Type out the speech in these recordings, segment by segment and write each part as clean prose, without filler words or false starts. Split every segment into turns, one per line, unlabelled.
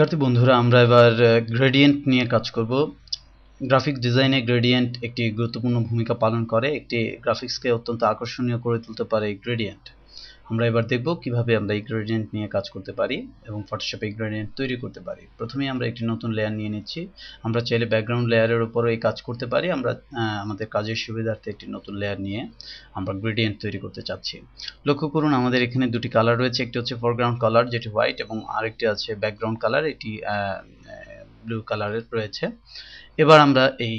শিক্ষার্থী বন্ধুরা, আমরা এবার গ্রেডিয়েন্ট নিয়ে কাজ করব। গ্রাফিক ডিজাইনে গ্রেডিয়েন্ট একটি গুরুত্বপূর্ণ ভূমিকা পালন করে। একটি গ্রাফিক্সকে অত্যন্ত আকর্ষণীয় করে তুলতে পারে এই গ্রেডিয়েন্ট। আমরা এবার দেখব কিভাবে আমরা এই গ্রেডিয়েন্ট নিয়ে কাজ করতে পারি এবং ফটোশপে এই গ্রেডিয়েন্ট তৈরি করতে পারি। প্রথমেই আমরা একটি নতুন লেয়ার নিয়ে নিচ্ছি। আমরা চাইলে ব্যাকগ্রাউন্ড লেয়ারের উপরে এই কাজ করতে পারি। আমরা আমাদের কাজের সুবিধার্থে একটি নতুন লেয়ার নিয়ে আমরা গ্রেডিয়েন্ট তৈরি করতে চাচ্ছি। লক্ষ্য করুন, আমাদের এখানে দুটি কালার রয়েছে। একটি হচ্ছে ফোরগ্রাউন্ড কালার, যেটি হোয়াইট, এবং আরেকটি আছে ব্যাকগ্রাউন্ড কালার, এটি ব্লু কালারের রয়েছে। এবার আমরা এই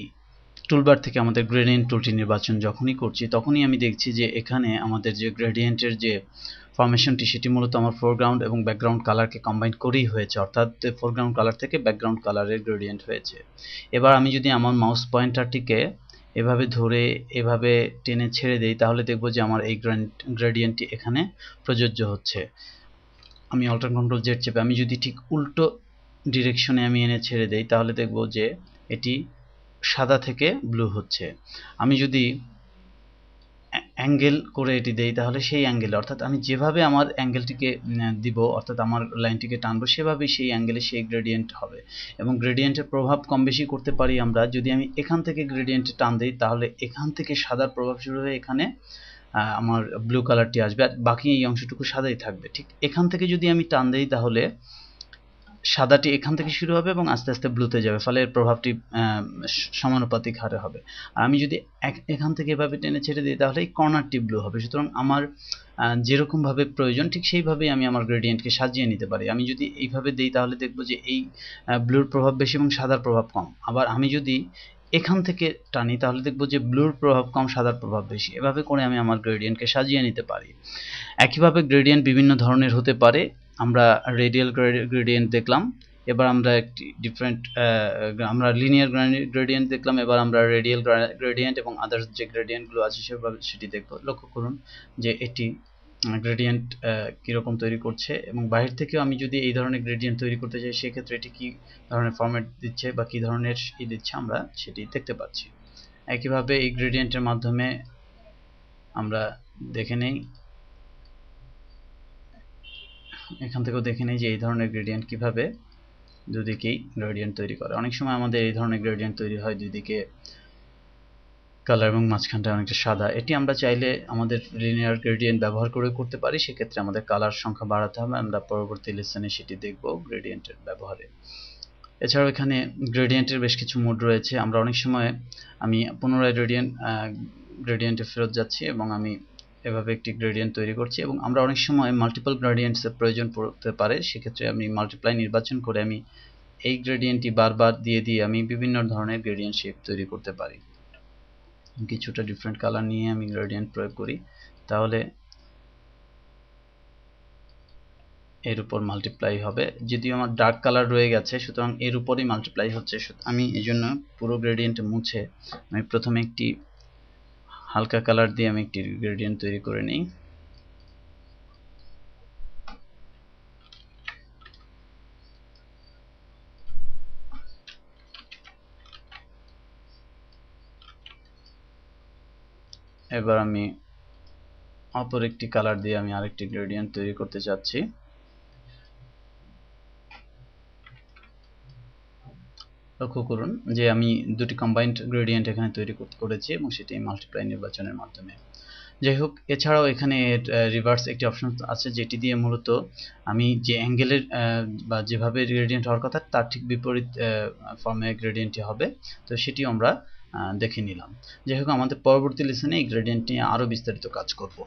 টুলবার থেকে আমাদের গ্রেডিয়েন্ট টুলটি নির্বাচন যখনই করছি, তখনই আমি দেখছি যে এখানে আমাদের যে গ্রেডিয়েন্টের যে ফরমেশনটি, সেটি মূলত আমার ফোরগ্রাউন্ড এবং ব্যাকগ্রাউন্ড কালারকে কম্বাইন করেই হয়েছে, অর্থাৎ ফোরগ্রাউন্ড কালার থেকে ব্যাকগ্রাউন্ড কালারের গ্রেডিয়েন্ট হয়েছে। এবার আমি যদি আমার মাউস পয়েন্টারটিকে এভাবে ধরে এভাবে টেনে ছেড়ে দেই, তাহলে দেখব যে আমার এই গ্রেডিয়েন্টটি এখানে প্রযোজ্য হচ্ছে। আমি অল্টার কন্ট্রোল জেড চেপে আমি যদি ঠিক উল্টো ডিরেকশনে আমি এনে ছেড়ে দেই, তাহলে দেখব যে এটি সাদা থেকে ব্লু হচ্ছে। আমি যদি অ্যাঙ্গেল করে এটি দেই, তাহলে সেই অ্যাঙ্গেলে, অর্থাৎ আমি যেভাবে আমার অ্যাঙ্গেলটিকে দিব, অর্থাৎ আমার লাইনটিকে টানবো, সেভাবেই সেই অ্যাঙ্গেলে সেই গ্রেডিয়েন্ট হবে। এবং গ্রেডিয়েন্টের প্রভাব কম বেশি করতে পারি আমরা। যদি আমি এখান থেকে গ্রেডিয়েন্টে টান দিই, তাহলে এখান থেকে সাদার প্রভাব শুরু হয়ে এখানে আমার ব্লু কালারটি আসবে, আর বাকি এই অংশটুকু সাদাই থাকবে। ঠিক এখান থেকে যদি আমি টান দিই, তাহলে সাদাটি এখান থেকে শুরু হবে এবং আস্তে আস্তে ব্লুতে যাবে, ফলে এর প্রভাবটি সমানুপাতিক হারে হবে। আর আমি যদি এখান থেকে এভাবে টেনে ছেড়ে দিই, তাহলে এই কর্নারটি ব্লু হবে। সুতরাং আমার যেরকমভাবে প্রয়োজন ঠিক সেইভাবেই আমি আমার গ্রেডিয়েন্টকে সাজিয়ে নিতে পারি। আমি যদি এইভাবে দিই, তাহলে দেখব যে এই ব্লুর প্রভাব বেশি এবং সাদার প্রভাব কম। আবার আমি যদি এখান থেকে টানি, তাহলে দেখব যে ব্লুর প্রভাব কম, সাদার প্রভাব বেশি। এভাবে করে আমি আমার গ্রেডিয়েন্টকে সাজিয়ে নিতে পারি। একইভাবে গ্রেডিয়েন্ট বিভিন্ন ধরনের হতে পারে। আমরা রেডিয়াল গ্রেডিয়েন্ট দেখলাম, এবার আমরা একটি ডিফারেন্ট আমরা লিনিয়ার গ্রেডিয়েন্ট দেখলাম। এবার আমরা রেডিয়াল গ্রেডিয়েন্ট এবং আদার্স যে গ্রেডিয়েন্টগুলো আছে সেটি দেখব। লক্ষ্য করুন যে এটি গ্রেডিয়েন্ট কীরকম তৈরি করছে, এবং বাইরে থেকেও আমি যদি এই ধরনের গ্রেডিয়েন্ট তৈরি করতে চাই, সেক্ষেত্রে এটি কী ধরনের ফরম্যাট দিচ্ছে বা কী ধরনের দিচ্ছে, আমরা সেটি দেখতে পাচ্ছি। একইভাবে এই গ্রেডিয়েন্টের মাধ্যমে আমরা দেখে নেই, এখান থেকেও দেখে নেই যে এই ধরনের গ্রেডিয়েন্ট কিভাবে দুদিকেই গ্রেডিয়েন্ট তৈরি করে। অনেক সময় আমাদের এই ধরনের গ্রেডিয়েন্ট তৈরি হয়, দুদিকে কালার এবং মাঝখানটা অনেকটা সাদা। এটি আমরা চাইলে আমাদের লিনিয়ার গ্রেডিয়েন্ট ব্যবহার করে করতে পারি। সেক্ষেত্রে আমাদের কালার সংখ্যা বাড়াতে হবে। আমরা পরবর্তী লেসনে সেটি দেখব গ্রেডিয়েন্টের ব্যবহারে। এছাড়াও এখানে গ্রেডিয়েন্টের বেশ কিছু মোড রয়েছে। আমরা অনেক সময় আমি পুনরায় গ্রেডিয়েন্টে ফেরত যাচ্ছি এবং আমি এভাবে একটি গ্রেডিয়েন্ট তৈরি করছি, এবং আমরা অনেক সময় মাল্টিপল গ্রেডিয়েন্টসের প্রয়োজন পড়তে পারে। সেক্ষেত্রে আমি মাল্টিপ্লাই নির্বাচন করে আমি এই গ্রেডিয়েন্টটি বারবার দিয়ে আমি বিভিন্ন ধরনের গ্রেডিয়েন্ট শেপ তৈরি করতে পারি। কিছুটা ডিফারেন্ট কালার নিয়ে আমি গ্রেডিয়েন্ট প্রয়োগ করি, তাহলে এর উপর মাল্টিপ্লাই হবে। যদিও আমার ডার্ক কালার রয়ে গেছে, সুতরাং এর উপরই মাল্টিপ্লাই হচ্ছে। আমি এই জন্য পুরো গ্রেডিয়েন্ট মুছে আমি প্রথমে একটি হালকা কালার দিয়ে আমি একটি গ্রেডিয়েন্ট তৈরি করে নিই। এবার আমি অপর একটি কালার দিয়ে আমি আরেকটি গ্রেডিয়েন্ট তৈরি করতে চাচ্ছি। লক্ষ্য করুন যে আমি দুটি কম্বাইন্ড গ্রেডিয়েন্ট এখানে তৈরি করেছি, এবং সেটি মাল্টিপ্লাই নির্বাচনের মাধ্যমে। যাই হোক, এছাড়াও এখানে রিভার্স একটি অপশন আছে, যেটি দিয়ে মূলত আমি যে অ্যাঙ্গেলের বা যেভাবে গ্রেডিয়েন্ট হওয়ার কথা, তার ঠিক বিপরীত ফর্মে গ্রেডিয়েন্টটি হবে। তো সেটিও আমরা দেখে নিলাম। যাই হোক, আমাদের পরবর্তী লেসনে এই গ্রেডিয়েন্ট নিয়ে আরও বিস্তারিত কাজ করব।